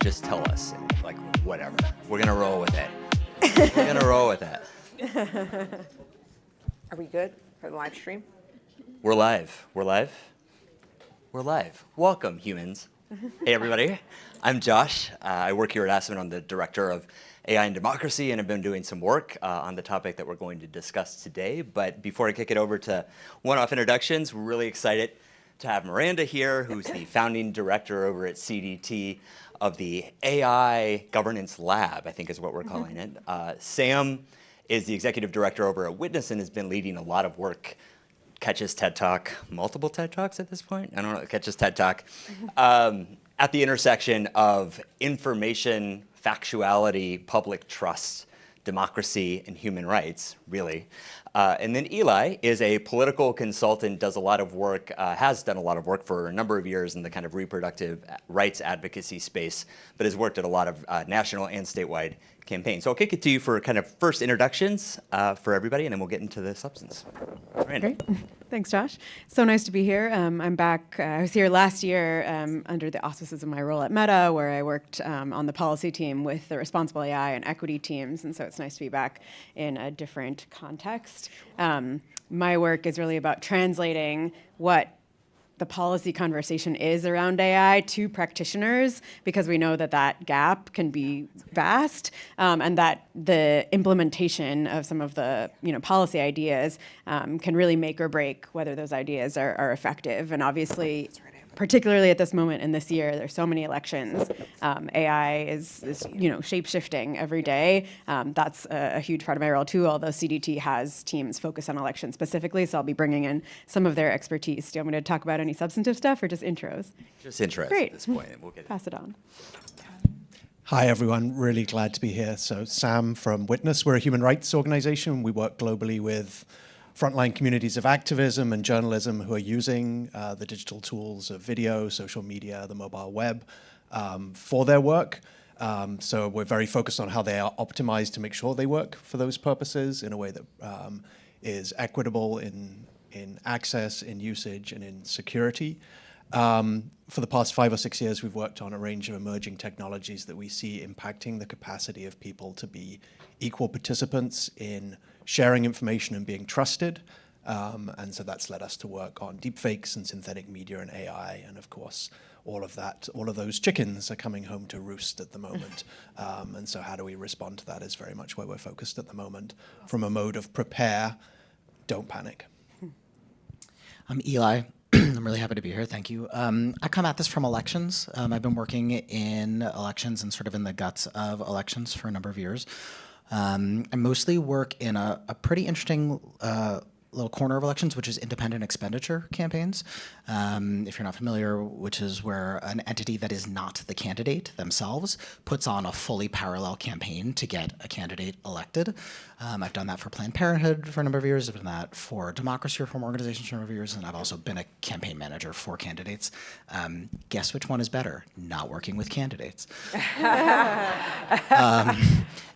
just tell us, like, whatever. We're gonna roll with it. We're gonna roll with it. Are we good for the live stream? We're live. We're live. We're live. Welcome, humans. Hey, everybody. I'm Josh. I work here at Aspen. I'm the director of AI and democracy, and I've been doing some work on the topic that we're going to discuss today. But before I kick it over to one-off introductions, we're really excited to have Miranda here, who's the founding director over at CDT of the AI Governance Lab, I think is what we're calling it. Sam is the executive director over at Witness and has been leading a lot of work. Catches TED Talk, multiple TED Talks at this point? I don't know, catches TED Talk. At the intersection of information, factuality, public trust, democracy, and human rights, really. And then Eli is a political consultant, does a lot of work, has done a lot of work for a number of years in the kind of reproductive rights advocacy space, but has worked at a lot of national and statewide campaigns. So I'll kick it to you for kind of first introductions for everybody, and then we'll get into the substance. Miranda. Great. Thanks, Josh. So nice to be here. I'm back. I was here last year under the auspices of my role at Meta, where I worked on the policy team with the responsible AI and equity teams. And so it's nice to be back in a different context. My work is really about translating what the policy conversation is around AI to practitioners, because we know that that gap can be vast, and that the implementation of some of the policy ideas can really make or break whether those ideas are effective. And obviously, particularly at this moment in this year, there's so many elections. AI is shape-shifting every day. That's a huge part of my role too, although CDT has teams focused on elections specifically, so I'll be bringing in some of their expertise. Do you want me to talk about any substantive stuff or just intros? Just intros Great. at this point. We'll get Pass it on. Hi, everyone. Really glad to be here. So Sam from Witness. We're a human rights organization. We work globally with frontline communities of activism and journalism who are using the digital tools of video, social media, the mobile web for their work. So we're very focused on how they are optimized to make sure they work for those purposes in a way that is equitable in access, in usage, and in security. For the past 5 or 6 years, we've worked on a range of emerging technologies that we see impacting the capacity of people to be equal participants in sharing information and being trusted. And so that's led us to work on deepfakes and synthetic media and AI. And of course, all of those chickens are coming home to roost at the moment. And so how do we respond to that is very much where we're focused at the moment, from a mode of prepare, don't panic. I'm Eli. I'm really happy to be here. Thank you. I come at this from elections. I've been working in elections and sort of in the guts of elections for a number of years. I mostly work in a pretty interesting little corner of elections, which is independent expenditure campaigns. If you're not familiar, which is where an entity that is not the candidate themselves puts on a fully parallel campaign to get a candidate elected. I've done that for Planned Parenthood for a number of years. I've done that for democracy reform organizations for a number of years, and I've also been a campaign manager for candidates. Guess which one is better? Not working with candidates.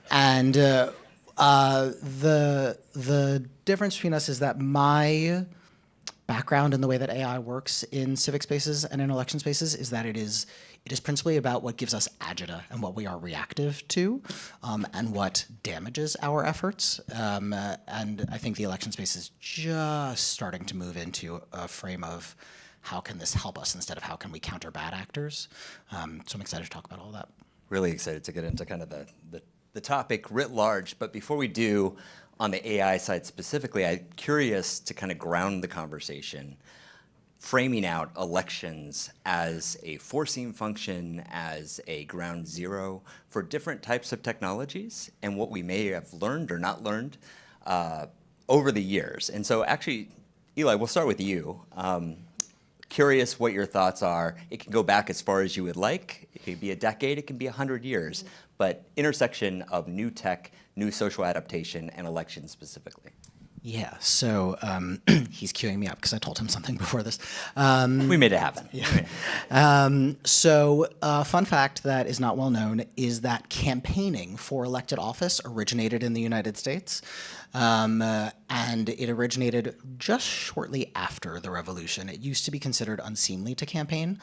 And the difference between us is that my background in the way that AI works in civic spaces and in election spaces is that it is principally about what gives us agita and what we are reactive to, and what damages our efforts. And I think the election space is just starting to move into a frame of how can this help us instead of how can we counter bad actors. So I'm excited to talk about all that. really excited to get into kind of the topic writ large. But before we do, on the AI side specifically, I'm curious to kind of ground the conversation, framing out elections as a forcing function, as a ground zero for different types of technologies and what we may have learned or not learned over the years. And so actually, Eli, we'll start with you. Curious what your thoughts are. It can go back as far as you would like. It could be a decade, it can be 100 years, but intersection of new tech, new social adaptation, and elections specifically. Yeah, so he's queuing me up because I told him something before this. We made it happen. So a fun fact that is not well known is that campaigning for elected office originated in the United States. And it originated just shortly after the revolution. It used to be considered unseemly to campaign.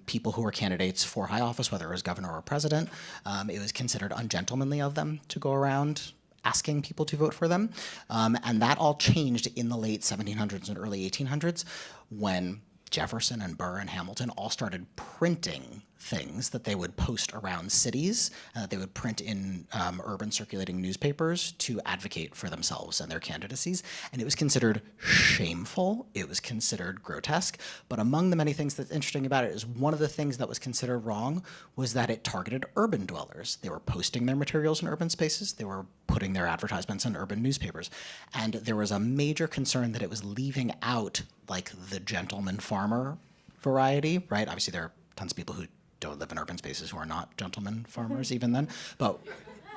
People who were candidates for high office, whether it was governor or president, it was considered ungentlemanly of them to go around asking people to vote for them. And that all changed in the late 1700s and early 1800s when Jefferson and Burr and Hamilton all started printing things that they would post around cities and that they would print in urban circulating newspapers to advocate for themselves and their candidacies. And it was considered shameful. It was considered grotesque. But among the many things that's interesting about it is one of the things that was considered wrong was that it targeted urban dwellers. They were posting their materials in urban spaces. They were putting their advertisements in urban newspapers. And there was a major concern that it was leaving out like the gentleman farmer variety, right? Obviously there are tons of people who don't live in urban spaces who are not gentlemen farmers even then, but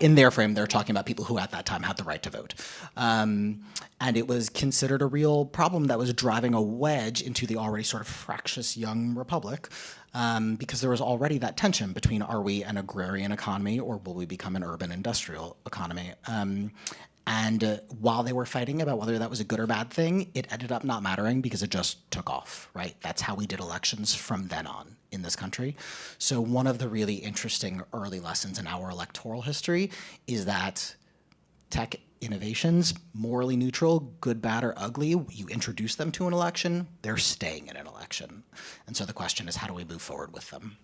in their frame, they're talking about people who at that time had the right to vote. And it was considered a real problem that was driving a wedge into the already sort of fractious young republic, because there was already that tension between, are we an agrarian economy or will we become an urban industrial economy? And while they were fighting about whether that was a good or bad thing, it ended up not mattering because it just took off, right? That's how we did elections from then on in this country. So one of the really interesting early lessons in our electoral history is that tech innovations, morally neutral, good, bad, or ugly, you introduce them to an election, they're staying in an election. And so the question is, how do we move forward with them?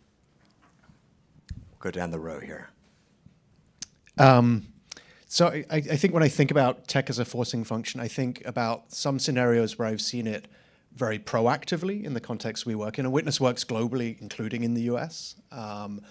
We'll go down the row here. So I think when I think about tech as a forcing function, I think about some scenarios where I've seen it very proactively in the context we work in. And Witness works globally, including in the US, and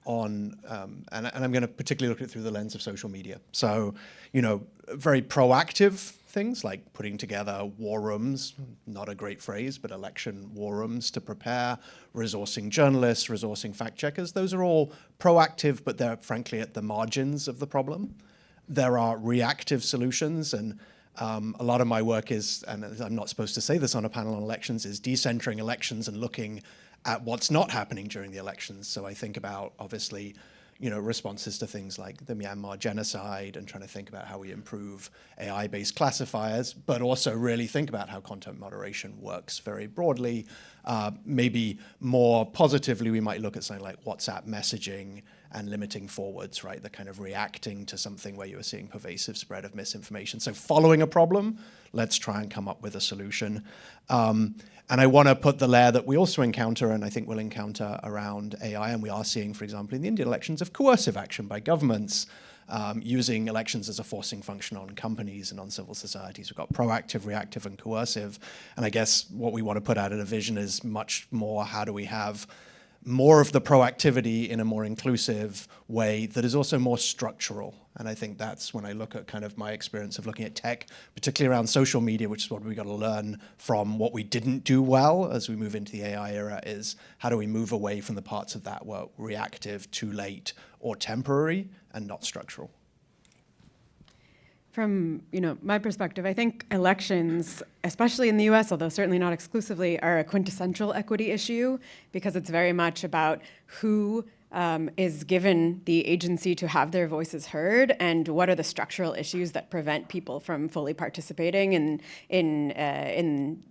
I'm going to particularly look at it through the lens of social media. So, you know, very proactive things like putting together war rooms, not a great phrase, but election war rooms to prepare, resourcing journalists, resourcing fact checkers. Those are all proactive, but they're frankly at the margins of the problem. There are reactive solutions, and a lot of my work is, and I'm not supposed to say this on a panel on elections, is decentering elections and looking at what's not happening during the elections. So I think about, obviously, you know, responses to things like the Myanmar genocide and trying to think about how we improve AI-based classifiers, but also really think about how content moderation works very broadly. Maybe more positively, we might look at something like WhatsApp messaging and limiting forwards, right? The kind of reacting to something where you are seeing pervasive spread of misinformation. So following a problem, let's try and come up with a solution. And I want to put the layer that we also encounter, and I think we'll encounter around AI, and we are seeing, for example, in the Indian elections, of coercive action by governments, using elections as a forcing function on companies and on civil societies. We've got proactive, reactive, and coercive. And I guess what we want to put out in a vision is much more, how do we have more of the proactivity in a more inclusive way that is also more structural. And I think that's when I look at kind of my experience of looking at tech, particularly around social media, which is what we got to learn from what we didn't do well as we move into the AI era, is how do we move away from the parts of that were reactive, too late, or temporary, and not structural. From my perspective, I think elections, especially in the US, although certainly not exclusively, are a quintessential equity issue because it's very much about who is given the agency to have their voices heard and what are the structural issues that prevent people from fully participating in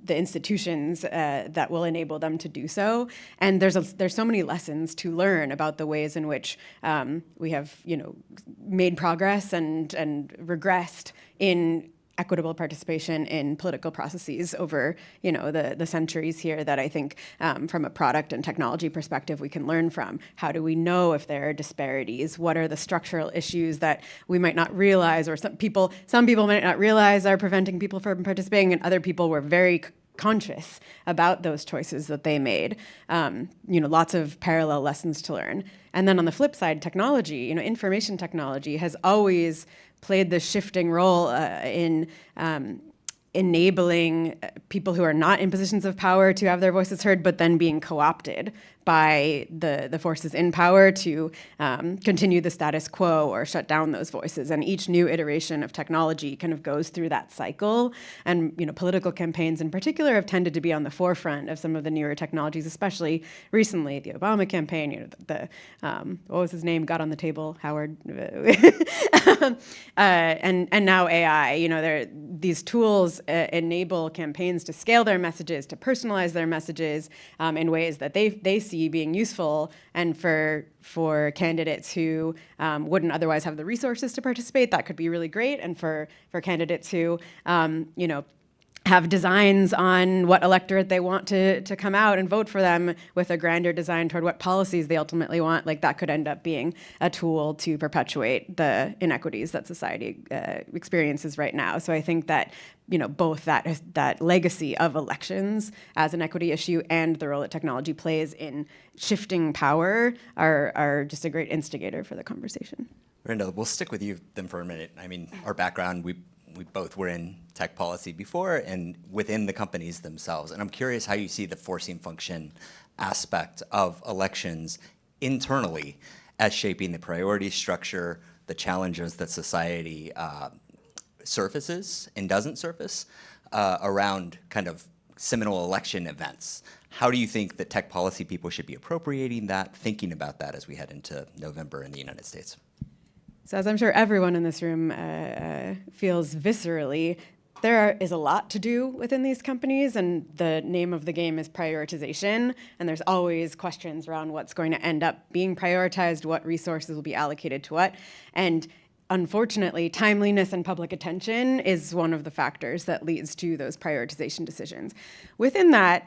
the institutions that will enable them to do so. And there's so many lessons to learn about the ways in which we have made progress and regressed in equitable participation in political processes over the centuries here that I think from a product and technology perspective we can learn from. How do we know if there are disparities? What are the structural issues that we might not realize, or some people might not realize are preventing people from participating, and other people were very conscious about those choices that they made. Lots of parallel lessons to learn. And then on the flip side, technology, information technology has always played this shifting role in enabling people who are not in positions of power to have their voices heard, but then being co-opted by the forces in power to continue the status quo or shut down those voices. And each new iteration of technology kind of goes through that cycle. And political campaigns in particular have tended to be on the forefront of some of the newer technologies, especially recently, the Obama campaign, what was his name, got on the table, Howard, and now AI. These tools enable campaigns to scale their messages, to personalize their messages in ways that they see being useful, and for candidates who wouldn't otherwise have the resources to participate, that could be really great. And for candidates who have designs on what electorate they want to come out and vote for them with a grander design toward what policies they ultimately want, like that could end up being a tool to perpetuate the inequities that society experiences right now. So I think that both that legacy of elections as an equity issue and the role that technology plays in shifting power are just a great instigator for the conversation. Miranda, we'll stick with you then for a minute. I mean, our background, we both were in tech policy before and within the companies themselves. And I'm curious how you see the forcing function aspect of elections internally as shaping the priority structure, the challenges that society surfaces and doesn't surface around kind of seminal election events. How do you think that tech policy people should be appropriating that, thinking about that as we head into November in the United States? So as I'm sure everyone in this room feels viscerally, there is a lot to do within these companies, and the name of the game is prioritization, and there's always questions around what's going to end up being prioritized, what resources will be allocated to what, and unfortunately, timeliness and public attention is one of the factors that leads to those prioritization decisions. Within that,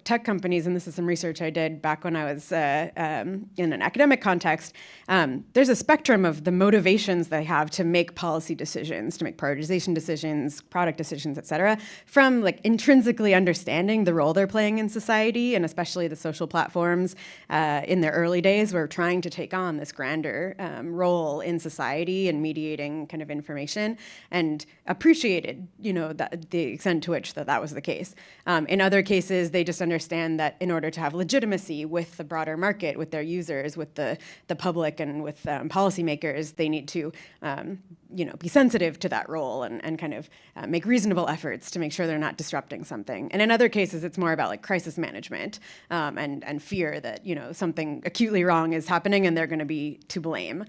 tech companies, and this is some research I did back when I was in an academic context, there's a spectrum of the motivations they have to make policy decisions, to make prioritization decisions, product decisions, et cetera, from like intrinsically understanding the role they're playing in society, and especially the social platforms in their early days were trying to take on this grander role in society and mediating kind of information, and appreciated, the extent to which that was the case. In other cases, they just understand that in order to have legitimacy with the broader market, with their users, with the public, and with policymakers, they need to, be sensitive to that role and kind of make reasonable efforts to make sure they're not disrupting something. And in other cases, it's more about like crisis management and fear that something acutely wrong is happening and they're going to be to blame.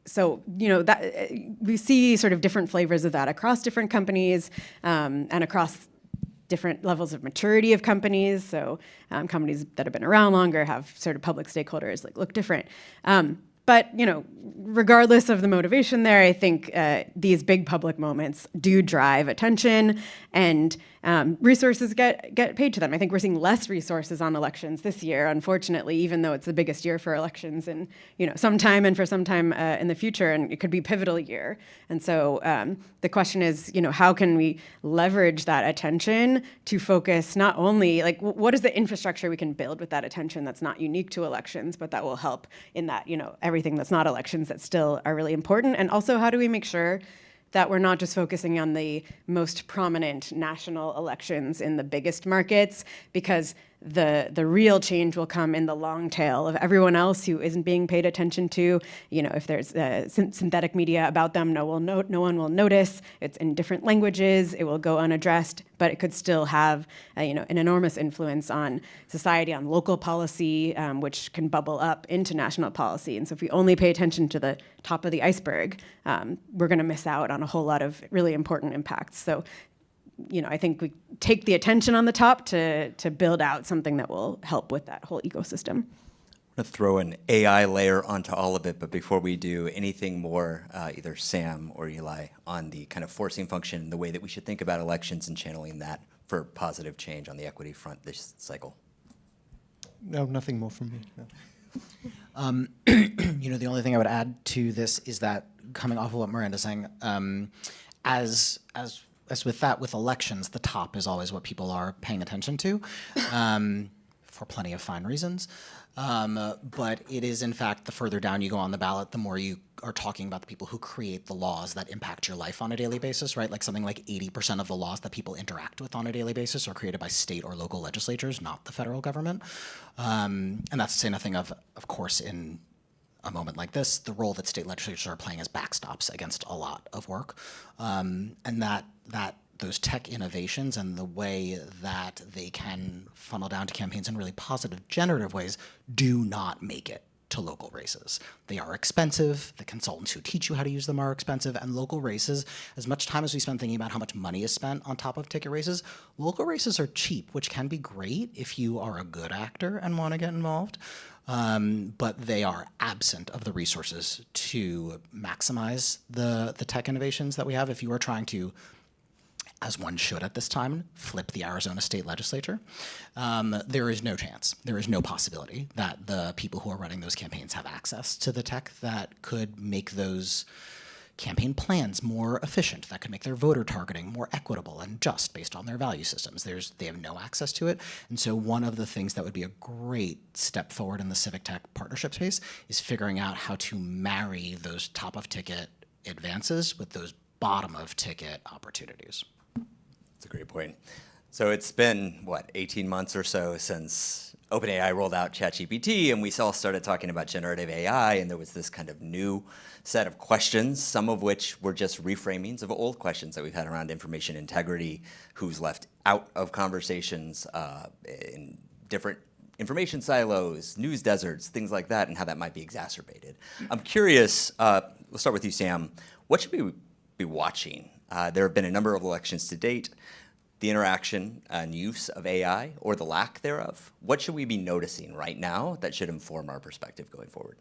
So, that we see sort of different flavors of that across different companies and across different levels of maturity of companies. So companies that have been around longer have sort of public stakeholders look different. But regardless of the motivation there, I think these big public moments do drive attention, and resources get paid to them. I think we're seeing less resources on elections this year, unfortunately, even though it's the biggest year for elections in some time and for some time in the future, and it could be a pivotal year. And so the question is, how can we leverage that attention to focus not only what is the infrastructure we can build with that attention that's not unique to elections, but that will help in that everything that's not elections that still are really important, and also how do we make sure that we're not just focusing on the most prominent national elections in the biggest markets, because the real change will come in the long tail of everyone else who isn't being paid attention to. If there's synthetic media about them, no one will notice. It's in different languages. It will go unaddressed, but it could still have an enormous influence on society, on local policy, which can bubble up into national policy. And so if we only pay attention to the top of the iceberg, we're going to miss out on a whole lot of really important impacts. So I think we take the attention on the top to build out something that will help with that whole ecosystem. I'm going to throw an AI layer onto all of it, but before we do, anything more, either Sam or Eli, on the kind of forcing function, the way that we should think about elections and channeling that for positive change on the equity front this cycle? No, nothing more from me. No. The only thing I would add to this is that, coming off of what Miranda's saying, as with elections, the top is always what people are paying attention to. for plenty of fine reasons. But it is, in fact, the further down you go on the ballot, the more you are talking about the people who create the laws that impact your life on a daily basis, right? Like something like 80% of the laws that people interact with on a daily basis are created by state or local legislatures, not the federal government. And that's to say nothing of course, in a moment like this, the role that state legislatures are playing as backstops against a lot of work. And that those tech innovations and the way that they can funnel down to campaigns in really positive, generative ways do not make it to local races. They are expensive, the consultants who teach you how to use them are expensive, and local races, as much time as we spend thinking about how much money is spent on top of ticket races, local races are cheap, which can be great if you are a good actor and want to get involved. But they are absent of the resources to maximize the tech innovations that we have. If you are trying to, as one should at this time, flip the Arizona state legislature, there is no chance, there is no possibility that the people who are running those campaigns have access to the tech that could make those campaign plans more efficient, that could make their voter targeting more equitable and just based on their value systems. They have no access to it. And so one of the things that would be a great step forward in the civic tech partnership space is figuring out how to marry those top of ticket advances with those bottom of ticket opportunities. That's a great point. So it's been, what, 18 months or so since OpenAI rolled out ChatGPT, and we all started talking about generative AI, and there was this kind of new set of questions, some of which were just reframings of old questions that we've had around information integrity, who's left out of conversations in different information silos, news deserts, things like that, and how that might be exacerbated. I'm curious, we'll start with you, Sam. What should we be watching? There have been a number of elections to date. The interaction and use of AI, or the lack thereof. What should we be noticing right now that should inform our perspective going forward?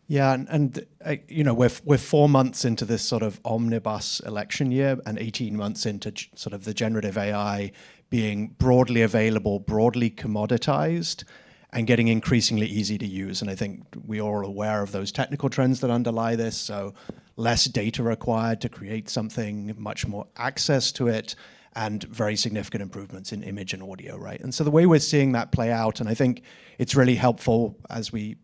Yeah, and you know, we're 4 months into this sort of omnibus election year, and 18 months into sort of the generative AI being broadly available, broadly commoditized, and getting increasingly easy to use. And I think we're all aware of those technical trends that underlie this. So less data required to create something, much more access to it, and very significant improvements in image and audio, right? And so the way we're seeing that play out, and I think it's really helpful as we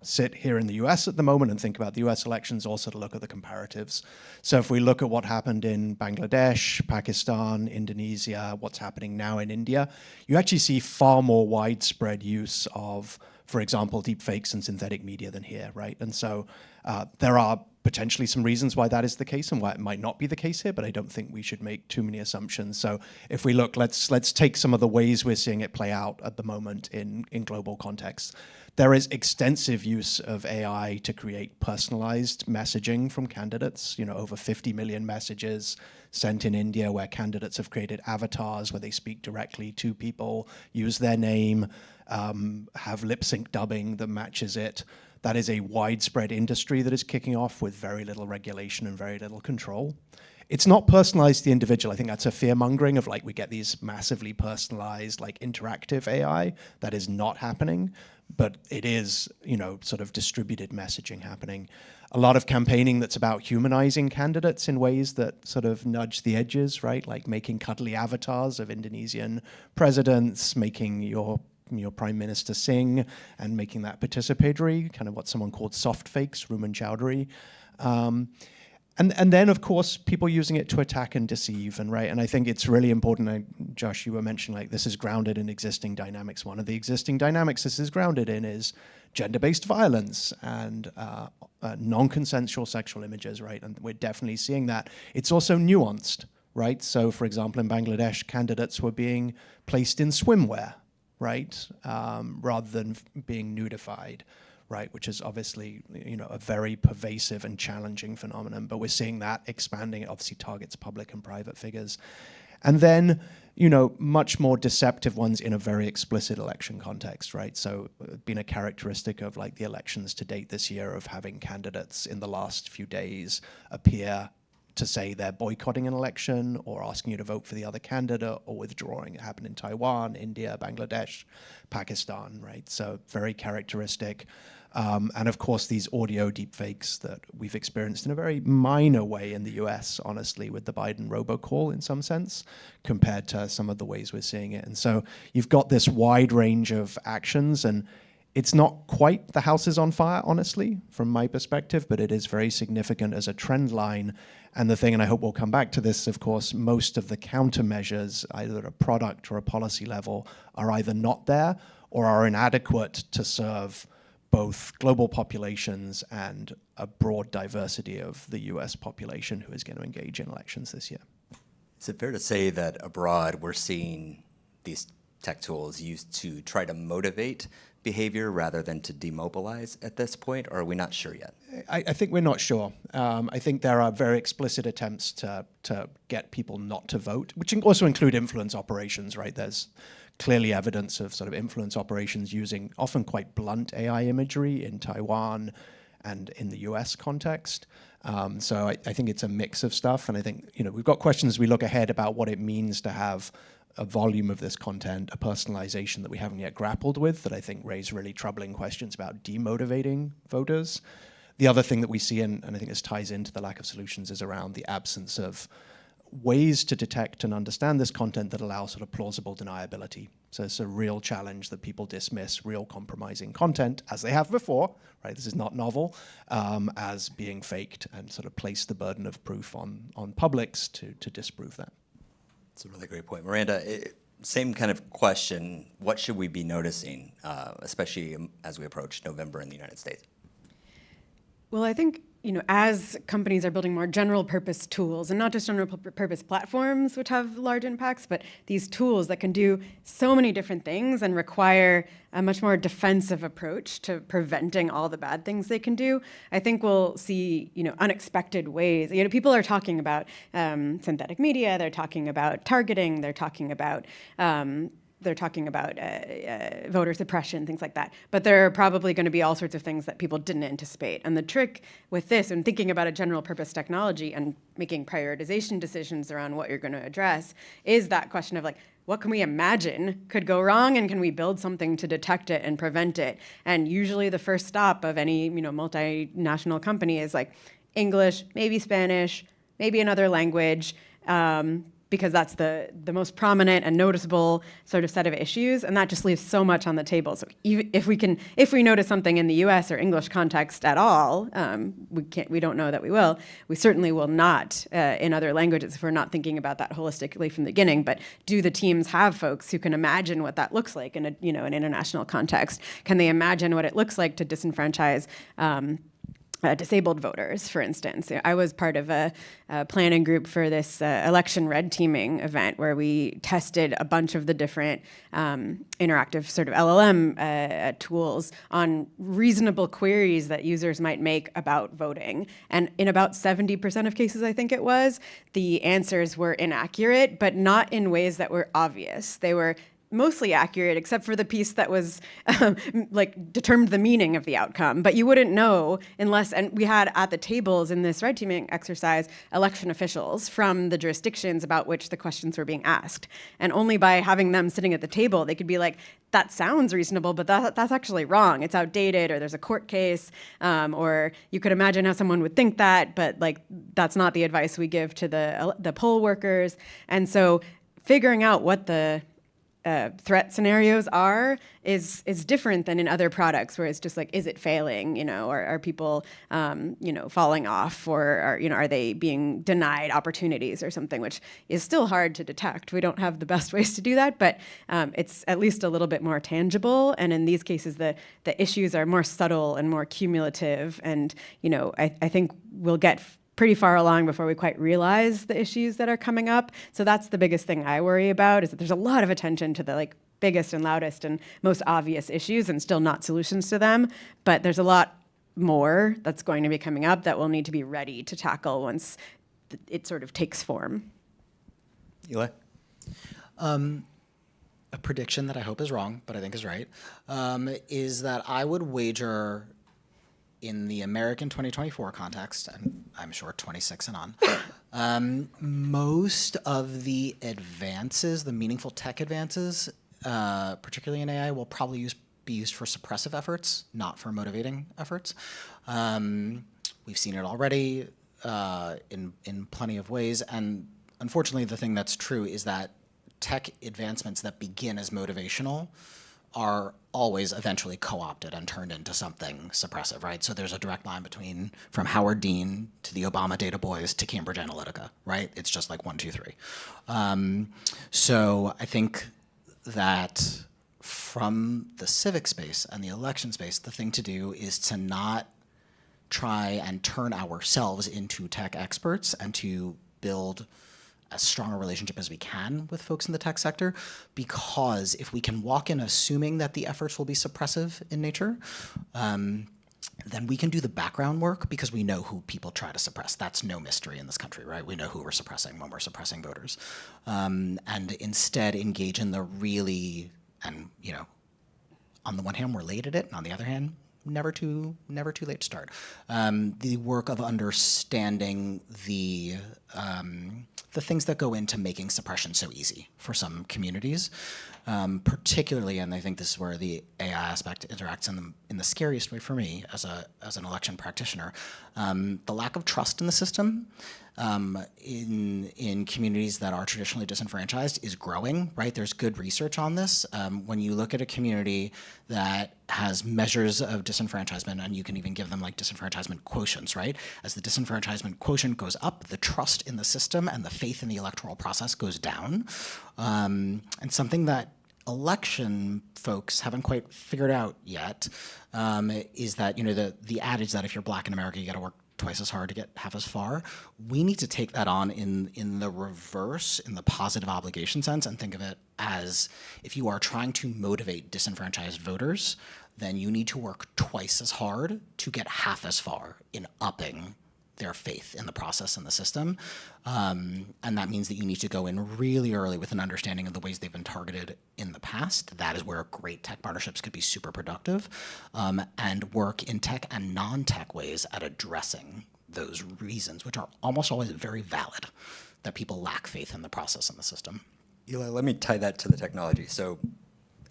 sit here in the US at the moment and think about the US elections, also to look at the comparatives. So if we look at what happened in Bangladesh, Pakistan, Indonesia, what's happening now in India, you actually see far more widespread use of, for example, deepfakes and synthetic media than here, right? And so there are potentially some reasons why that is the case and why it might not be the case here, but I don't think we should make too many assumptions. So if we look, let's take some of the ways we're seeing it play out at the moment in global context. There is extensive use of AI to create personalized messaging from candidates, you know, over 50 million messages sent in India where candidates have created avatars where they speak directly to people, use their name, have lip sync dubbing that matches it. That is a widespread industry that is kicking off with very little regulation and very little control. It's not personalized to the individual. I think that's a fear-mongering of like we get these massively personalized, like interactive AI. That is not happening, but it is, you know, sort of distributed messaging happening. A lot of campaigning that's about humanizing candidates in ways that sort of nudge the edges, right? Like making cuddly avatars of Indonesian presidents, making your prime minister sing and making that participatory, kind of what someone called soft fakes, Ruman Chowdhury. And then, of course, people using it to attack and deceive, and right. And I think it's really important, Josh, you were mentioning, like, this is grounded in existing dynamics. One of the existing dynamics this is grounded in is gender-based violence and non-consensual sexual images, right? And we're definitely seeing that. It's also nuanced, right? So, for example, in Bangladesh, candidates were being placed in swimwear, right, rather than being nudified, right, which is obviously, you know, a very pervasive and challenging phenomenon. But we're seeing that expanding. It obviously targets public and private figures. And then, you know, much more deceptive ones in a very explicit election context, right? So been a characteristic of like the elections to date this year of having candidates in the last few days appear to say they're boycotting an election or asking you to vote for the other candidate or withdrawing. It happened in Taiwan, India, Bangladesh, Pakistan, right? So very characteristic. And of course, these audio deepfakes that we've experienced in a very minor way in the US, honestly, with the Biden robocall in some sense, compared to some of the ways we're seeing it. And so you've got this wide range of actions, and it's not quite the house is on fire, honestly, from my perspective, but it is very significant as a trend line. And the thing, and I hope we'll come back to this, of course, most of the countermeasures, either at a product or a policy level, are either not there or are inadequate to serve both global populations and a broad diversity of the US population who is going to engage in elections this year. Is it fair to say that abroad we're seeing these tech tools used to try to motivate behavior rather than to demobilize at this point, or are we not sure yet? I think we're not sure. I think there are very explicit attempts to get people not to vote, which also include influence operations, right? There's clearly evidence of sort of influence operations using often quite blunt AI imagery in Taiwan and in the US context. So I think it's a mix of stuff. And I think, we've got questions as we look ahead about what it means to have a volume of this content, a personalization that we haven't yet grappled with, that I think raise really troubling questions about demotivating voters. The other thing that we see, and I think this ties into the lack of solutions, is around the absence of ways to detect and understand this content that allow sort of plausible deniability. So it's a real challenge that people dismiss real compromising content, as they have before, right? This is not novel, as being faked, and sort of place the burden of proof on publics to disprove that. That's a really great point. Miranda, same kind of question. What should we be noticing, especially as we approach November in the United States? Well, I think, as companies are building more general purpose tools, and not just general purpose platforms, which have large impacts, but these tools that can do so many different things and require a much more defensive approach to preventing all the bad things they can do, I think we'll see, unexpected ways. People are talking about synthetic media, they're talking about targeting, they're talking about voter suppression, things like that. But there are probably going to be all sorts of things that people didn't anticipate. And the trick with this, and thinking about a general purpose technology and making prioritization decisions around what you're going to address, is that question of what can we imagine could go wrong, and can we build something to detect it and prevent it? And usually the first stop of any multinational company is English, maybe Spanish, maybe another language, because that's the most prominent and noticeable sort of set of issues, and that just leaves so much on the table. So if we notice something in the U.S. or English context at all, we don't know that we will. We certainly will not in other languages if we're not thinking about that holistically from the beginning. But do the teams have folks who can imagine what that looks like in an international context? Can they imagine what it looks like to disenfranchise disabled voters, for instance? I was part of a planning group for this election red teaming event where we tested a bunch of the different interactive sort of LLM tools on reasonable queries that users might make about voting. And in about 70% of cases, I think it was, the answers were inaccurate, but not in ways that were obvious. They were mostly accurate, except for the piece that was determined the meaning of the outcome. But you wouldn't know unless, and we had at the tables in this red teaming exercise, election officials from the jurisdictions about which the questions were being asked. And only by having them sitting at the table, they could be like, that sounds reasonable, but that's actually wrong. It's outdated, or there's a court case, or you could imagine how someone would think that, but that's not the advice we give to the poll workers. And so figuring out what the threat scenarios is different than in other products where it's just is it failing, or are people, falling off, or are they being denied opportunities or something, which is still hard to detect. We don't have the best ways to do that, but it's at least a little bit more tangible. And in these cases, the issues are more subtle and more cumulative. And, I think we'll get pretty far along before we quite realize the issues that are coming up. So that's the biggest thing I worry about, is that there's a lot of attention to the biggest and loudest and most obvious issues and still not solutions to them. But there's a lot more that's going to be coming up that we'll need to be ready to tackle once it sort of takes form. Eli? A prediction that I hope is wrong, but I think is right, is that I would wager in the American 2024 context, and I'm sure 26 and on, most of the advances, the meaningful tech advances, particularly in AI, will probably be used for suppressive efforts, not for motivating efforts. We've seen it already in plenty of ways, and unfortunately, the thing that's true is that tech advancements that begin as motivational are always eventually co-opted and turned into something suppressive, right? So there's a direct line from Howard Dean to the Obama data boys to Cambridge Analytica, right? It's just like 1, 2, 3. So I think that from the civic space and the election space, the thing to do is to not try and turn ourselves into tech experts and to build as strong a relationship as we can with folks in the tech sector, because if we can walk in assuming that the efforts will be suppressive in nature, then we can do the background work because we know who people try to suppress. That's no mystery in this country, right? We know who we're suppressing when we're suppressing voters. And instead engage in the really, and on the one hand, we're late at it, and on the other hand, never too late to start. The work of understanding the things that go into making suppression so easy for some communities, particularly, and I think this is where the AI aspect interacts in the scariest way for me as an election practitioner, the lack of trust in the system in communities that are traditionally disenfranchised is growing, right? There's good research on this. When you look at a community that has measures of disenfranchisement, and you can even give them like disenfranchisement quotients, right? As the disenfranchisement quotient goes up, the trust in the system and the faith in the electoral process goes down. And something that election folks haven't quite figured out yet is that, the adage that if you're black in America, you got to work twice as hard to get half as far. We need to take that on in the reverse, in the positive obligation sense, and think of it as if you are trying to motivate disenfranchised voters, then you need to work twice as hard to get half as far in upping their faith in the process and the system. And that means that you need to go in really early with an understanding of the ways they've been targeted in the past. That is where great tech partnerships could be super productive, and work in tech and non-tech ways at addressing those reasons, which are almost always very valid, that people lack faith in the process and the system. Eli, let me tie that to the technology. So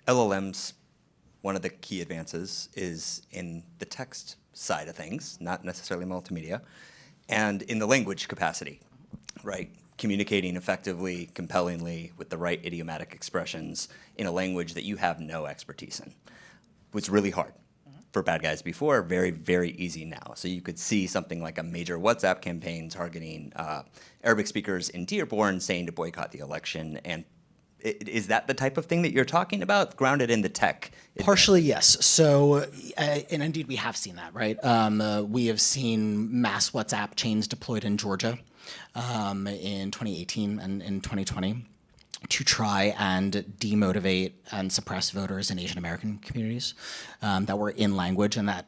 LLMs, one of the key advances is in the text side of things, not necessarily multimedia, and in the language capacity, right? Communicating effectively, compellingly, with the right idiomatic expressions in a language that you have no expertise in was really hard for bad guys before, very, very easy now. So you could see something like a major WhatsApp campaign targeting Arabic speakers in Dearborn saying to boycott the election. And is that the type of thing that you're talking about, grounded in the tech? Partially, yes. So, and indeed we have seen that, right? We have seen mass WhatsApp chains deployed in Georgia in 2018 and in 2020 to try and demotivate and suppress voters in Asian American communities that were in language and that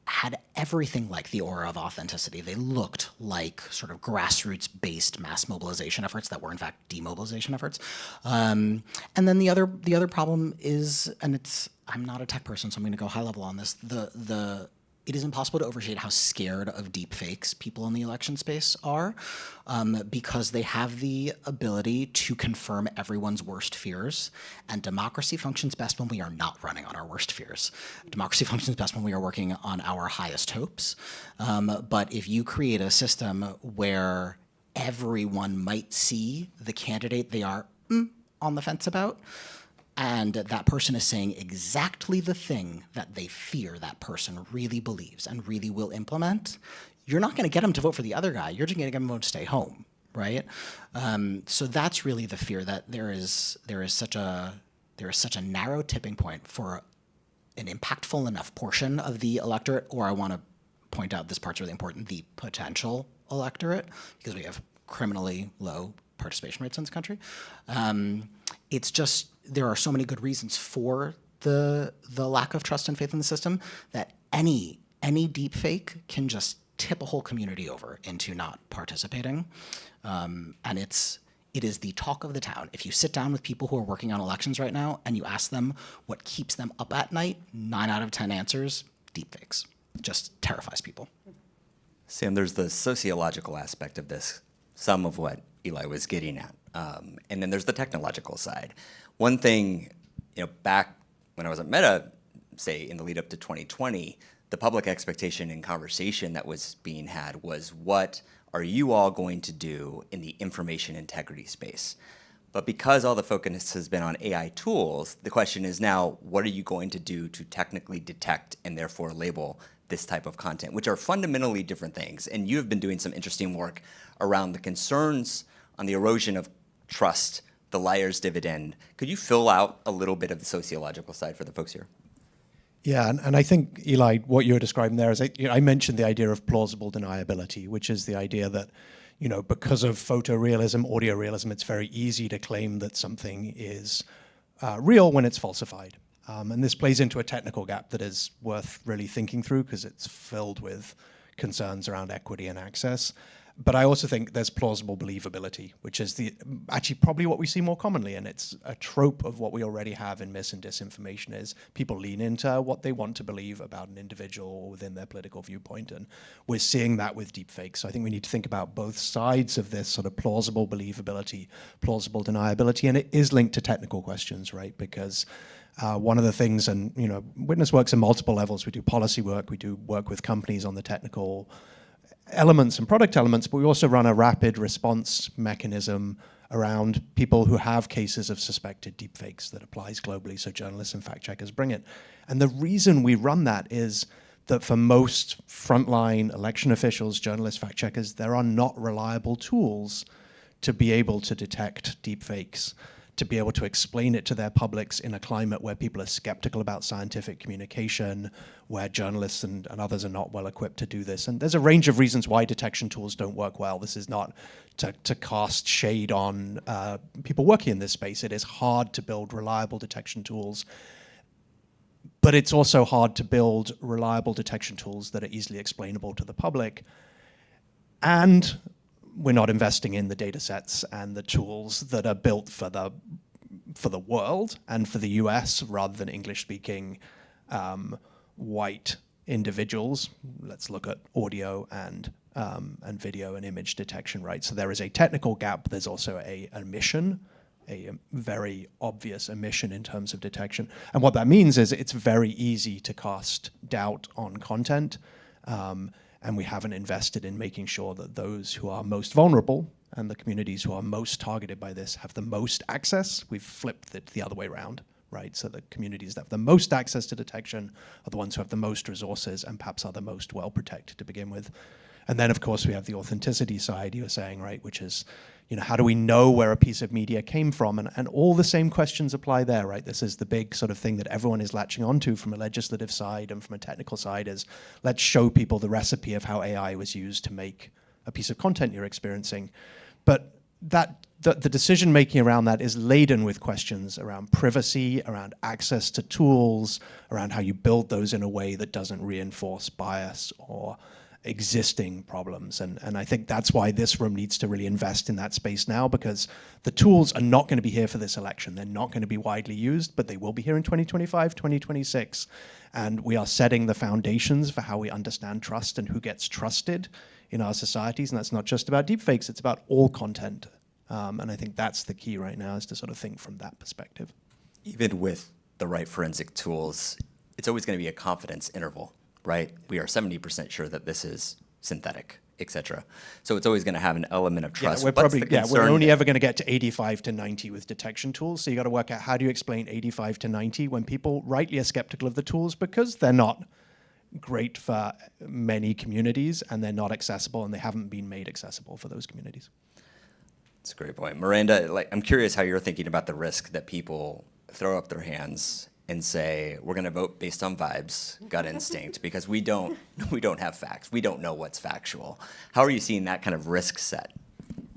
had everything like the aura of authenticity. They looked like sort of grassroots-based mass mobilization efforts that were in fact demobilization efforts. And then the other problem is, and I'm not a tech person, so I'm going to go high level on this. It is impossible to overstate how scared of deep fakes people in the election space are, because they have the ability to confirm everyone's worst fears. And democracy functions best when we are not running on our worst fears. Democracy functions best when we are working on our highest hopes. But if you create a system where everyone might see the candidate they are on the fence about, and that person is saying exactly the thing that they fear that person really believes and really will implement, you're not going to get them to vote for the other guy. You're just going to get them to stay home, right? So that's really the fear, that there is such a narrow tipping point for an impactful enough portion of the electorate, or I want to point out, this part's really important, the potential electorate, because we have criminally low participation rates in this country. It's just, there are so many good reasons for the lack of trust and faith in the system that any deep fake can just tip a whole community over into not participating. And it is the talk of the town. If you sit down with people who are working on elections right now and you ask them what keeps them up at night, 9 out of 10 answers, deep fakes. just terrifies people. Sam, there's the sociological aspect of this, some of what Eli was getting at. And then there's the technological side. One thing, back when I was at Meta, say in the lead up to 2020, the public expectation and conversation that was being had was, what are you all going to do in the information integrity space? But because all the focus has been on AI tools, the question is now, what are you going to do to technically detect and therefore label this type of content, which are fundamentally different things? And you have been doing some interesting work around the concerns on the erosion of trust, the liar's dividend. Could you fill out a little bit of the sociological side for the folks here? Yeah, and I think, Eli, what you were describing there is, I mentioned the idea of plausible deniability, which is the idea that, because of photorealism, audio realism, it's very easy to claim that something is real when it's falsified. And this plays into a technical gap that is worth really thinking through, because it's filled with concerns around equity and access. But I also think there's plausible believability, which is actually probably what we see more commonly, and it's a trope of what we already have in mis and disinformation, is people lean into what they want to believe about an individual or within their political viewpoint, and we're seeing that with deepfakes. So I think we need to think about both sides of this sort of plausible believability, plausible deniability, and it is linked to technical questions, right? Because one of the things, and Witness works at multiple levels. We do policy work, we do work with companies on the technical elements and product elements, but we also run a rapid response mechanism around people who have cases of suspected deepfakes that applies globally, so journalists and fact checkers bring it. And the reason we run that is that for most frontline election officials, journalists, fact checkers, there are not reliable tools to be able to detect deepfakes, to be able to explain it to their publics in a climate where people are skeptical about scientific communication, where journalists and others are not well equipped to do this. And there's a range of reasons why detection tools don't work well. This is not to cast shade on people working in this space. It is hard to build reliable detection tools, but it's also hard to build reliable detection tools that are easily explainable to the public. And we're not investing in the data sets and the tools that are built for the world and for the US rather than English-speaking white individuals. Let's look at audio and video and image detection, right? So there is a technical gap. There's also a omission, a very obvious omission in terms of detection. And what that means is it's very easy to cast doubt on content. And we haven't invested in making sure that those who are most vulnerable and the communities who are most targeted by this have the most access. We've flipped it the other way around, right? So the communities that have the most access to detection are the ones who have the most resources and perhaps are the most well protected to begin with. And then, of course, we have the authenticity side you were saying, right, which is, how do we know where a piece of media came from? And all the same questions apply there, right? This is the big sort of thing that everyone is latching onto from a legislative side and from a technical side is, let's show people the recipe of how AI was used to make a piece of content you're experiencing. But the decision-making around that is laden with questions around privacy, around access to tools, around how you build those in a way that doesn't reinforce bias or existing problems. And I think that's why this room needs to really invest in that space now, because the tools are not going to be here for this election. They're not going to be widely used, but they will be here in 2025, 2026. And we are setting the foundations for how we understand trust and who gets trusted in our societies. And that's not just about deepfakes, it's about all content. And I think that's the key right now, is to sort of think from that perspective. Even with the right forensic tools, it's always going to be a confidence interval, right? We are 70% sure that this is synthetic, et cetera. So it's always going to have an element of trust. We're only ever going to get to 85 to 90 with detection tools. So you got to work out, how do you explain 85 to 90 when people rightly are skeptical of the tools because they're not great for many communities and they're not accessible and they haven't been made accessible for those communities. That's a great point. Miranda, I'm curious how you're thinking about the risk that people throw up their hands and say, we're going to vote based on vibes, gut instinct, because we don't have facts. We don't know what's factual. How are you seeing that kind of risk set?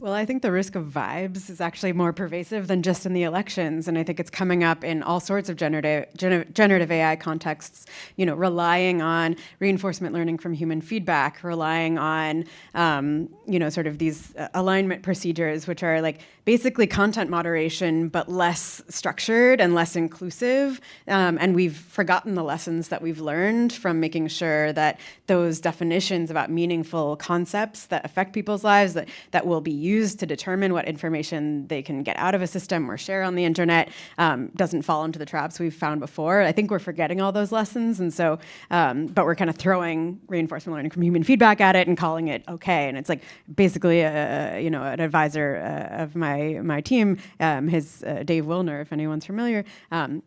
Well, I think the risk of vibes is actually more pervasive than just in the elections, and I think it's coming up in all sorts of generative AI contexts. Relying on reinforcement learning from human feedback, relying on sort of these alignment procedures, which are like basically content moderation, but less structured and less inclusive. And we've forgotten the lessons that we've learned from making sure that those definitions about meaningful concepts that affect people's lives, that will be used to determine what information they can get out of a system or share on the internet, doesn't fall into the traps we've found before. I think we're forgetting all those lessons, and so, but we're kind of throwing reinforcement learning from human feedback at it and calling it okay. And it's like basically, an advisor of my team, his Dave Wilner, if anyone's familiar,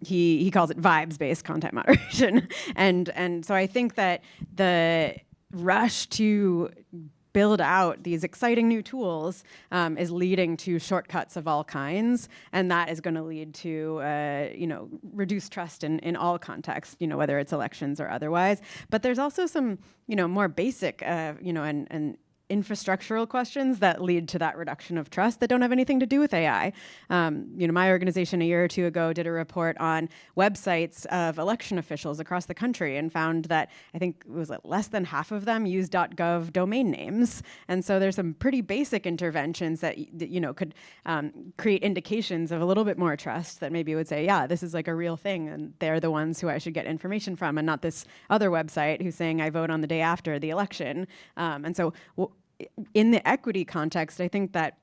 he calls it vibes-based content moderation, and so I think that the rush to build out these exciting new tools is leading to shortcuts of all kinds, and that is going to lead to reduced trust in all contexts, whether it's elections or otherwise. But there's also some more basic and infrastructural questions that lead to that reduction of trust that don't have anything to do with AI. My organization a year or two ago did a report on websites of election officials across the country and found that I think it was less than half of them use .gov domain names. And so there's some pretty basic interventions that could create indications of a little bit more trust that maybe would say, yeah, this is like a real thing and they're the ones who I should get information from, and not this other website who's saying I vote on the day after the election. And so in the equity context, I think that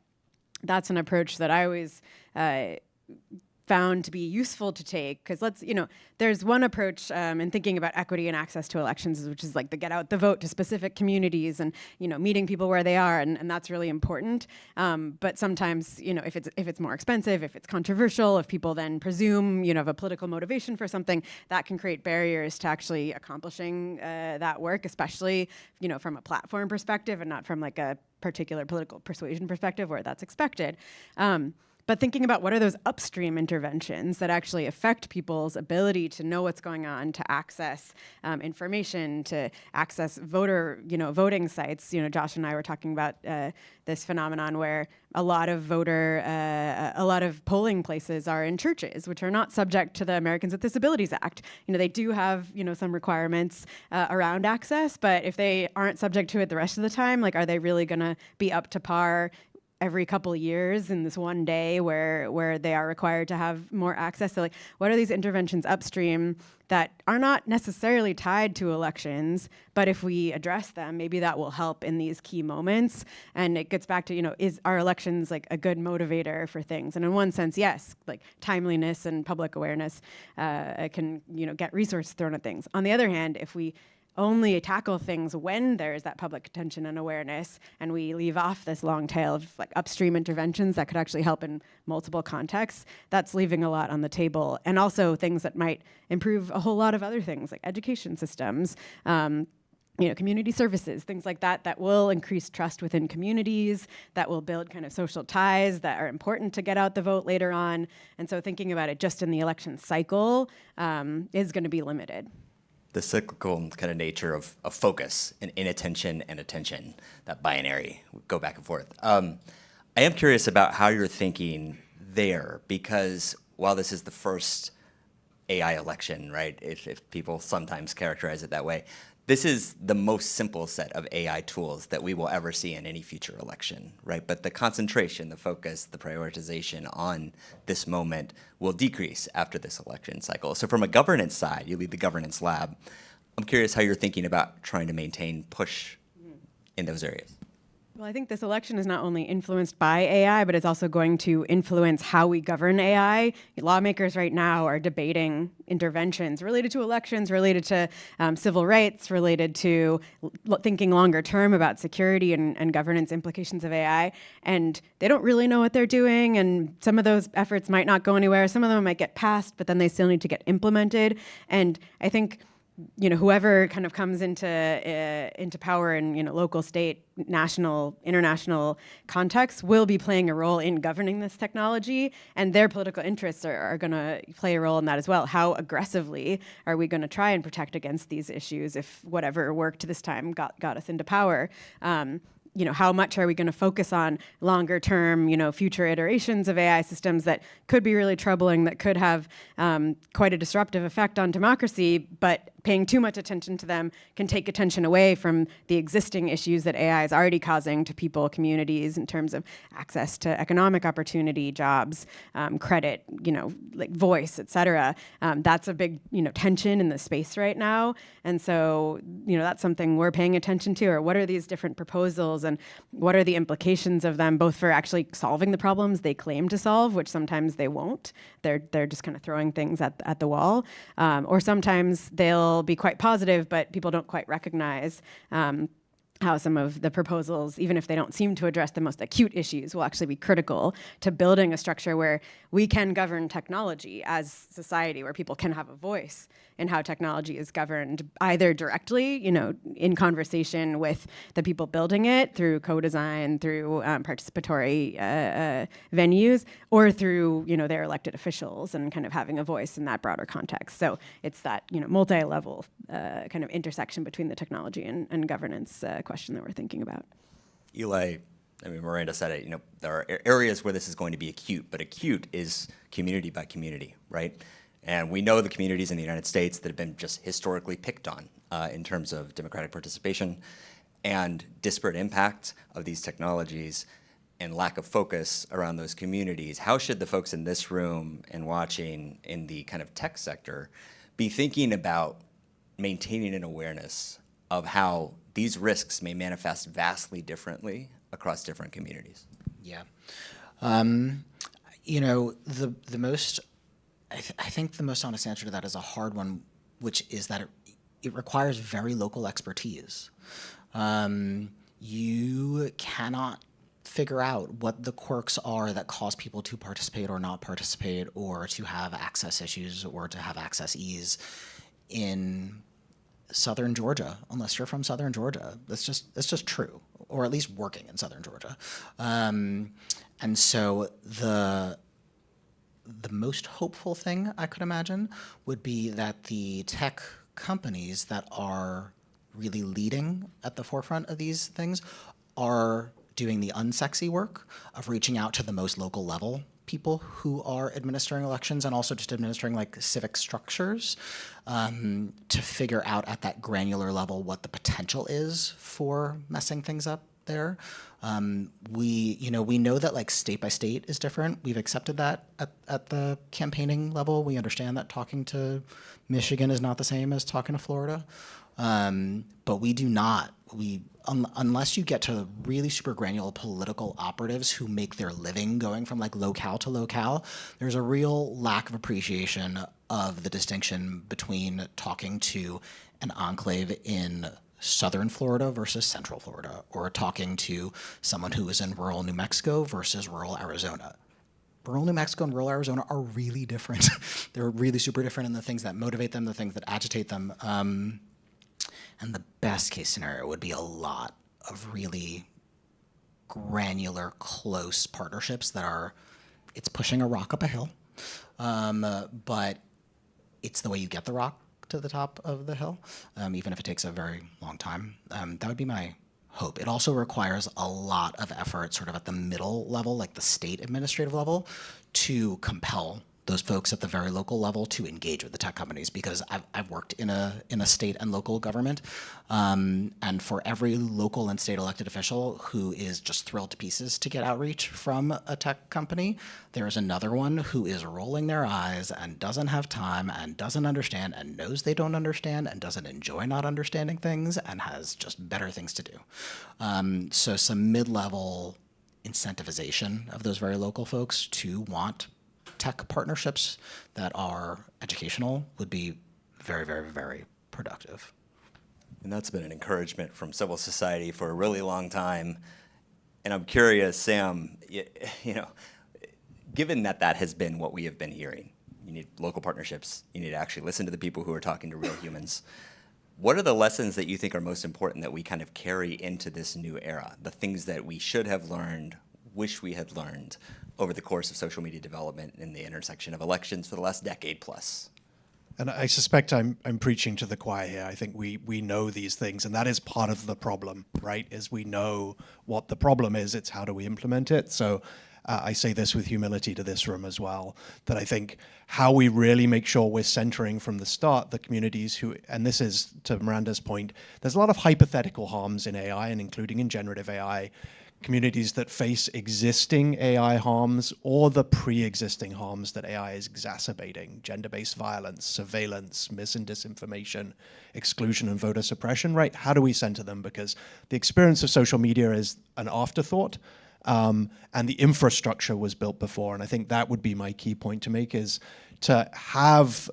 that's an approach that I always found to be useful to take, because there's one approach in thinking about equity and access to elections, which is like the get out the vote to specific communities and meeting people where they are, and that's really important. But sometimes if it's more expensive, if it's controversial, if people then presume have a political motivation for something, that can create barriers to actually accomplishing that work, especially from a platform perspective and not from like a particular political persuasion perspective where that's expected. But thinking about what are those upstream interventions that actually affect people's ability to know what's going on, to access information, to access voting sites. Josh and I were talking about this phenomenon where a lot of polling places are in churches, which are not subject to the Americans with Disabilities Act. They do have some requirements around access, but if they aren't subject to it the rest of the time, are they really going to be up to par every couple of years in this one day where they are required to have more access? So what are these interventions upstream that are not necessarily tied to elections, but if we address them, maybe that will help in these key moments? And it gets back to, is our elections a good motivator for things? And in one sense, yes, timeliness and public awareness can, get resources thrown at things. On the other hand, if we only tackle things when there's that public attention and awareness, and we leave off this long tail of upstream interventions that could actually help in multiple contexts, that's leaving a lot on the table. And also things that might improve a whole lot of other things, like education systems, community services, things like that will increase trust within communities, that will build kind of social ties that are important to get out the vote later on. And so thinking about it just in the election cycle is going to be limited. The cyclical kind of nature of focus and inattention and attention, that binary, go back and forth. I am curious about how you're thinking there, because while this is the first AI election, right, if people sometimes characterize it that way, this is the most simple set of AI tools that we will ever see in any future election, right? But the concentration, the focus, the prioritization on this moment will decrease after this election cycle. So from a governance side, you lead the governance lab. I'm curious how you're thinking about trying to maintain push in those areas. Well, I think this election is not only influenced by AI, but it's also going to influence how we govern AI. Lawmakers right now are debating interventions related to elections, related to civil rights, related to thinking longer term about security and governance implications of AI. And they don't really know what they're doing. And some of those efforts might not go anywhere. Some of them might get passed, but then they still need to get implemented. And I think whoever kind of comes into power in local, state, national, international contexts will be playing a role in governing this technology, and their political interests are going to play a role in that as well. How aggressively are we going to try and protect against these issues if whatever worked this time got us into power? how much are we going to focus on longer term, future iterations of AI systems that could be really troubling, that could have quite a disruptive effect on democracy, but paying too much attention to them can take attention away from the existing issues that AI is already causing to people, communities, in terms of access to economic opportunity, jobs, credit, like voice, et cetera. That's a big, tension in the space right now. And so, that's something we're paying attention to, or what are these different proposals and what are the implications of them, both for actually solving the problems they claim to solve, which sometimes they won't. They're just kind of throwing things at the wall. Or sometimes they'll be quite positive, but people don't quite recognize how some of the proposals, even if they don't seem to address the most acute issues, will actually be critical to building a structure where we can govern technology as society, where people can have a voice in how technology is governed, either directly, in conversation with the people building it through co-design, through participatory venues, or through, their elected officials and kind of having a voice in that broader context. So it's that, multi-level kind of intersection between the technology and governance question that we're thinking about. Eli, Miranda said it, there are areas where this is going to be acute, but acute is community by community, right? And we know the communities in the United States that have been just historically picked on in terms of democratic participation and disparate impact of these technologies and lack of focus around those communities. How should the folks in this room and watching in the kind of tech sector be thinking about maintaining an awareness of how these risks may manifest vastly differently across different communities? Yeah. The most, I think the most honest answer to that is a hard one, which is that it requires very local expertise. You cannot figure out what the quirks are that cause people to participate or not participate, or to have access issues or to have access ease in Southern Georgia, unless you're from Southern Georgia. That's just true, or at least working in Southern Georgia. And so the most hopeful thing I could imagine would be that the tech companies that are really leading at the forefront of these things are doing the unsexy work of reaching out to the most local level people who are administering elections and also just administering like civic structures to figure out at that granular level what the potential is for messing things up there. We know that like state by state is different. We've accepted that at the campaigning level. We understand that talking to Michigan is not the same as talking to Florida. But we do not, unless you get to really super granular political operatives who make their living going from like locale to locale, there's a real lack of appreciation of the distinction between talking to an enclave in Southern Florida versus Central Florida, or talking to someone who is in rural New Mexico versus rural Arizona. Rural New Mexico and rural Arizona are really different. They're really super different in the things that motivate them, the things that agitate them. And the best case scenario would be a lot of really granular, close partnerships that are, it's pushing a rock up a hill, but it's the way you get the rock to the top of the hill, even if it takes a very long time. That would be my hope. It also requires a lot of effort sort of at the middle level, like the state administrative level, to compel those folks at the very local level to engage with the tech companies, because I've worked in a state and local government, and for every local and state elected official who is just thrilled to pieces to get outreach from a tech company, there is another one who is rolling their eyes and doesn't have time and doesn't understand and knows they don't understand and doesn't enjoy not understanding things and has just better things to do. So some mid-level incentivization of those very local folks to want tech partnerships that are educational would be very, very, very productive. And that's been an encouragement from civil society for a really long time. And I'm curious, Sam, given that that has been what we have been hearing, you need local partnerships, you need to actually listen to the people who are talking to real humans. What are the lessons that you think are most important that we kind of carry into this new era? The things that we should have learned, wish we had learned over the course of social media development in the intersection of elections for the last decade plus? And I suspect I'm preaching to the choir here. I think we know these things, and that is part of the problem, right? Is we know what the problem is. It's how do we implement it. So I say this with humility to this room as well, that I think how we really make sure we're centering from the start the communities who, and this is to Miranda's point, there's a lot of hypothetical harms in AI and including in generative AI, communities that face existing AI harms or the pre-existing harms that AI is exacerbating, gender-based violence, surveillance, mis and disinformation, exclusion and voter suppression, right? How do we center them? Because the experience of social media is an afterthought, and the infrastructure was built before. And I think that would be my key point to make, is to have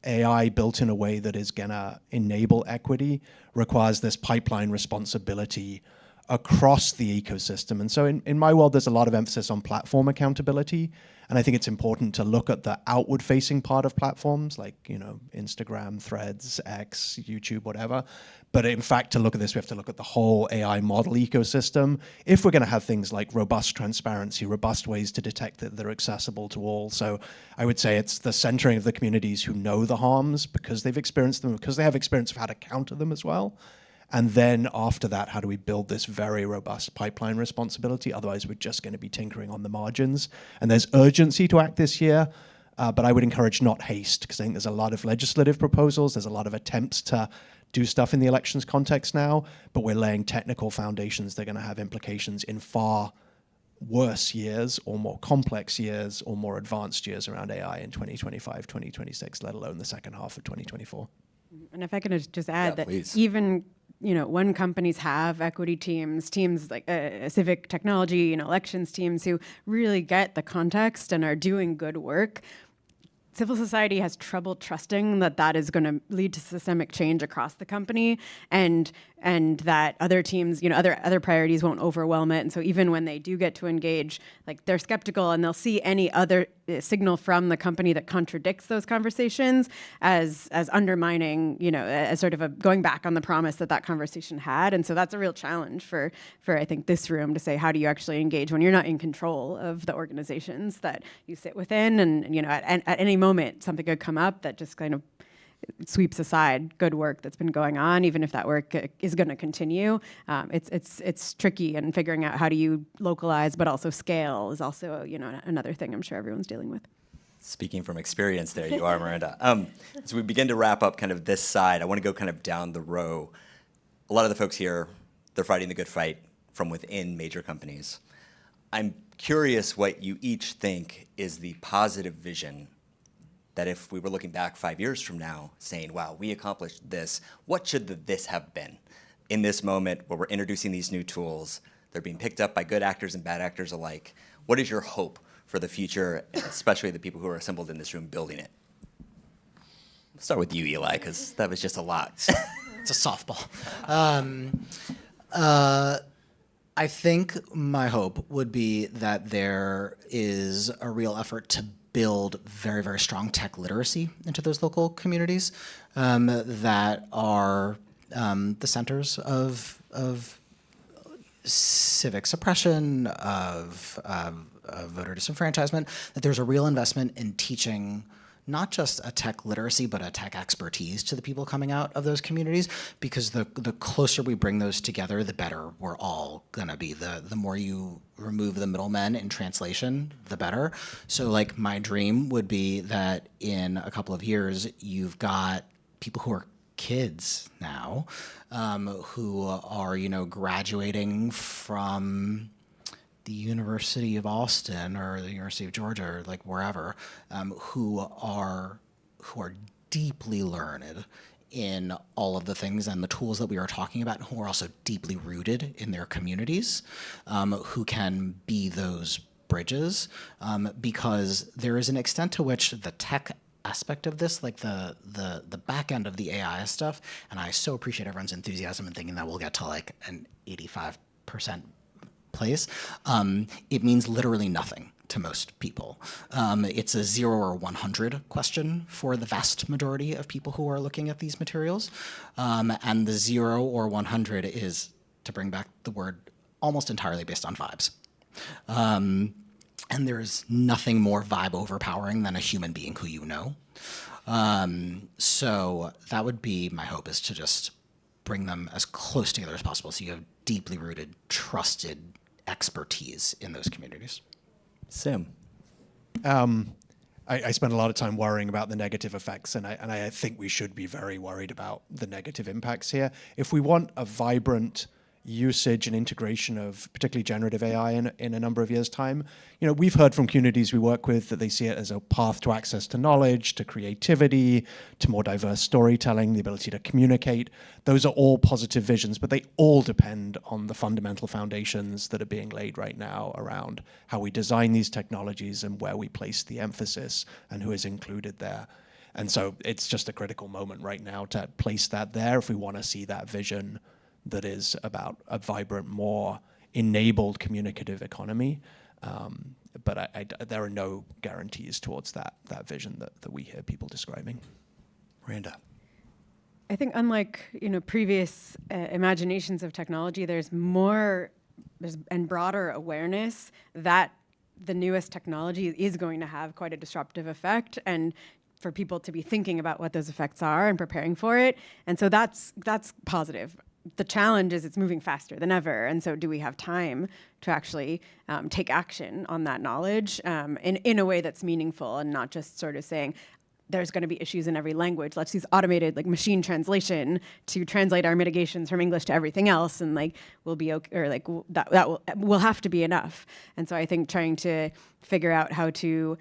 AI built in a way that is gonna enable equity requires this pipeline responsibility across the ecosystem. And so in my world, there's a lot of emphasis on platform accountability. And I think it's important to look at the outward facing part of platforms like, Instagram, Threads, X, YouTube, whatever. But in fact, to look at this, we have to look at the whole AI model ecosystem. If we're going to have things like robust transparency, robust ways to detect that they're accessible to all. So I would say it's the centering of the communities who know the harms because they've experienced them, because they have experience of how to counter them as well. And then after that, how do we build this very robust pipeline responsibility? Otherwise, we're just going to be tinkering on the margins. And there's urgency to act this year, but I would encourage not haste, because I think there's a lot of legislative proposals. There's a lot of attempts to do stuff in the elections context now, but we're laying technical foundations that are going to have implications in far worse years or more complex years or more advanced years around AI in 2025, 2026, let alone the second half of 2024. And if I can just add that please. even when companies have equity teams like civic technology, elections teams who really get the context and are doing good work, civil society has trouble trusting that is going to lead to systemic change across the company, and that other teams, other priorities won't overwhelm it. And so even when they do get to engage, like, they're skeptical, and they'll see any other signal from the company that contradicts those conversations as undermining, as sort of a going back on the promise that conversation had. And so that's a real challenge for I think this room to say, how do you actually engage when you're not in control of the organizations that you sit within? And at any moment something could come up that just kind of sweeps aside good work that's been going on, even if that work is going to continue. It's tricky, and figuring out how do you localize but also scale is also another thing I'm sure everyone's dealing with. Speaking from experience, there you are, Miranda. As we begin to wrap up kind of this side, I want to go kind of down the row. A lot of the folks here, they're fighting the good fight from within major companies. I'm curious what you each think is the positive vision that if we were looking back 5 years from now saying, wow, we accomplished this, what should this have been in this moment where we're introducing these new tools? They're being picked up by good actors and bad actors alike. What is your hope for the future, and especially the people who are assembled in this room building it? I'll start with you, Eli, because that was just a lot. It's a softball. I think my hope would be that there is a real effort to build very, very strong tech literacy into those local communities that are the centers of civic suppression, of voter disenfranchisement, that there's a real investment in teaching not just a tech literacy, but a tech expertise to the people coming out of those communities, because the closer we bring those together, the better we're all gonna be. The more you remove the middlemen in translation, the better. So like, my dream would be that in a couple of years, you've got people who are kids now, who are, graduating from the University of Austin or the University of Georgia or like wherever, who are deeply learned in all of the things and the tools that we are talking about, and who are also deeply rooted in their communities, who can be those bridges, because there is an extent to which the tech aspect of this, like the back end of the AI stuff, and I so appreciate everyone's enthusiasm and thinking that we'll get to like an 85% place, it means literally nothing to most people. It's a 0 or 100 question for the vast majority of people who are looking at these materials. And the 0 or 100 is, to bring back the word, almost entirely based on vibes. And there's nothing more vibe overpowering than a human being who you know. So that would be my hope, is to just bring them as close together as possible so you have deeply rooted, trusted expertise in those communities. Sam. I spend a lot of time worrying about the negative effects, and I think we should be very worried about the negative impacts here. If we want a vibrant usage and integration of particularly generative AI in a number of years' time, we've heard from communities we work with that they see it as a path to access to knowledge, to creativity, to more diverse storytelling, the ability to communicate. Those are all positive visions, but they all depend on the fundamental foundations that are being laid right now around how we design these technologies and where we place the emphasis and who is included there. And so it's just a critical moment right now to place that there if we want to see that vision that is about a vibrant, more enabled communicative economy. But there are no guarantees towards that vision that we hear people describing. Miranda. I think unlike previous imaginations of technology, there's more and broader awareness that the newest technology is going to have quite a disruptive effect, and for people to be thinking about what those effects are and preparing for it. And so that's positive. The challenge is it's moving faster than ever. And so do we have time to actually take action on that knowledge in a way that's meaningful, and not just sort of saying, there's going to be issues in every language. Let's use automated machine translation to translate our mitigations from English to everything else, and we'll be okay, or that will have to be enough. And so I think trying to figure out how to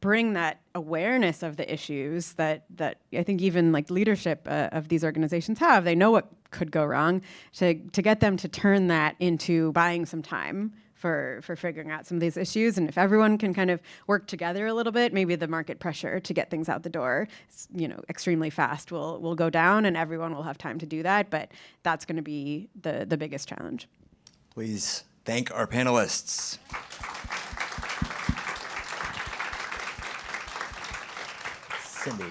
bring that awareness of the issues that I think even leadership of these organizations have. They know what could go wrong, to get them to turn that into buying some time for figuring out some of these issues. And if everyone can kind of work together a little bit, maybe the market pressure to get things out the door, extremely fast will go down, and everyone will have time to do that. But that's going to be the biggest challenge. Please thank our panelists. Cindy.